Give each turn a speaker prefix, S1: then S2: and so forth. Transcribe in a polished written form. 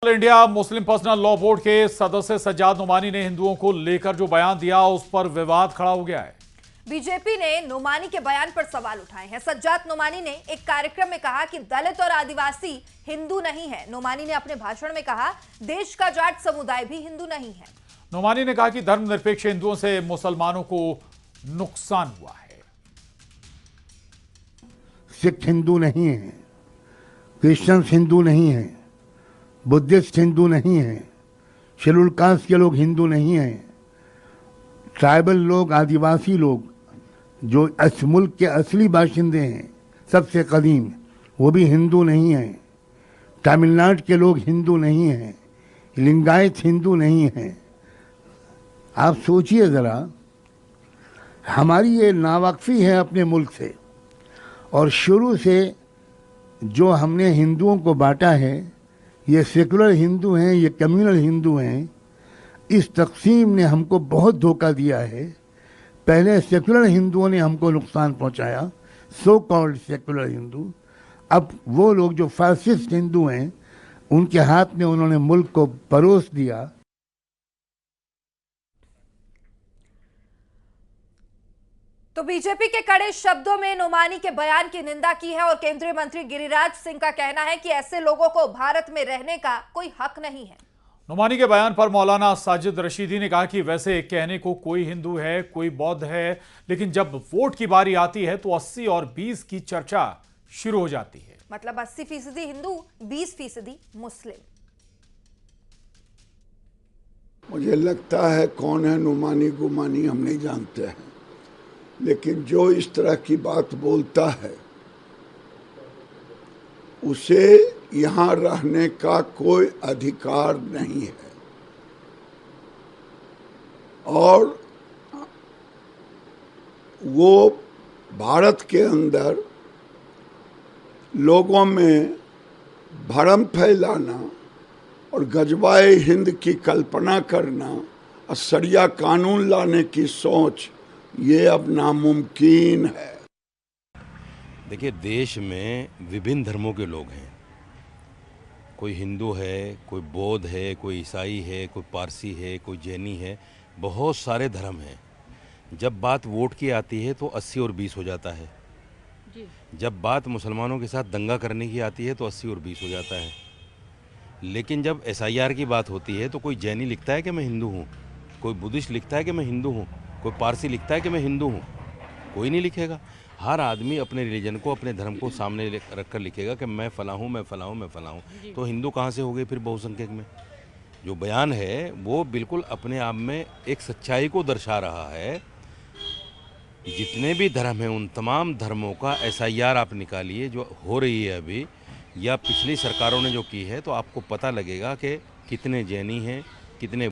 S1: All India Muslim personal law board के सदस्य सज्जाद नोमानी ने हिंदुओं को लेकर जो बयान दिया उस पर विवाद खड़ा हो गया है।
S2: बीजेपी ने नोमानी के बयान पर सवाल उठाए हैं। सज्जाद नोमानी ने एक कार्यक्रम में कहा कि दलित और आदिवासी हिंदू नहीं है। नोमानी ने अपने भाषण में कहा देश का जाट समुदाय भी हिंदू नहीं है।
S1: नोमानी ने कहा कि धर्मनिरपेक्ष हिंदुओं से मुसलमानों को नुकसान हुआ है।
S3: सिख हिंदू नहीं है, क्रिश्चियन हिंदू नहीं है, बुद्धिस्ट हिंदू नहीं है, शेड्यूल कास्ट के लोग हिंदू नहीं हैं, ट्राइबल लोग, आदिवासी लोग जो इस मुल्क के असली बाशिंदे हैं सबसे कदीम, वो भी हिंदू नहीं हैं। तमिलनाडु के लोग हिंदू नहीं हैं, लिंगायत हिंदू नहीं हैं। आप सोचिए ज़रा, हमारी ये नावाकफी है अपने मुल्क से, और शुरू से जो हमने हिंदुओं को बांटा है, ये सेकुलर हिंदू हैं, ये कम्युनल हिंदू हैं। इस तकसीम ने हमको बहुत धोखा दिया है। पहले सेकुलर हिंदुओं ने हमको नुकसान पहुंचाया, सो कॉल्ड सेकुलर हिंदू। अब वो लोग जो फासिस्ट हिंदू हैं, उनके हाथ में उन्होंने मुल्क को परोस दिया।
S2: तो बीजेपी के कड़े शब्दों में नोमानी के बयान की निंदा की है और केंद्रीय मंत्री गिरिराज सिंह का कहना है कि ऐसे लोगों को भारत में रहने का कोई हक नहीं है।
S1: नोमानी के बयान पर मौलाना साजिद रशीदी ने कहा कि वैसे कहने को कोई हिंदू है, कोई बौद्ध है, लेकिन जब वोट की बारी आती है तो 80 और 20 की चर्चा शुरू हो जाती है।
S2: मतलब 80% हिंदू, 20% मुस्लिम।
S4: मुझे लगता है कौन है नोमानी गुमानी हम नहीं जानते हैं, लेकिन जो इस तरह की बात बोलता है उसे यहाँ रहने का कोई अधिकार नहीं है। और वो भारत के अंदर लोगों में भरम फैलाना और गजवाए हिंद की कल्पना करना और शरिया कानून लाने की सोच, ये अब नामुमकिन है।
S5: देखिए, देश में विभिन्न धर्मों के लोग हैं। कोई हिंदू है, कोई बौद्ध है, कोई ईसाई है, कोई पारसी है, कोई जैनी है, बहुत सारे धर्म हैं। जब बात वोट की आती है तो 80 और 20 हो जाता है जी। जब बात मुसलमानों के साथ दंगा करने की आती है तो 80 और 20 हो जाता है। लेकिन जब SIR की बात होती है तो कोई जैनी लिखता है कि मैं हिंदू हूँ, कोई बुद्धिस्ट लिखता है कि मैं हिंदू हूँ, कोई पारसी लिखता है कि मैं हिंदू हूँ, कोई नहीं लिखेगा। हर आदमी अपने रिलीजन को, अपने धर्म को सामने रखकर लिखेगा कि मैं फला हूँ, मैं फला हूँ, मैं फला हूँ। तो हिंदू कहाँ से हो गए फिर बहुसंख्यक में? जो बयान है वो बिल्कुल अपने आप में एक सच्चाई को दर्शा रहा है। जितने भी धर्म हैं उन तमाम धर्मों का SIR आप निकालिए जो हो रही है अभी, या पिछली सरकारों ने जो की है, तो आपको पता लगेगा कि कितने जैनी हैं, कितने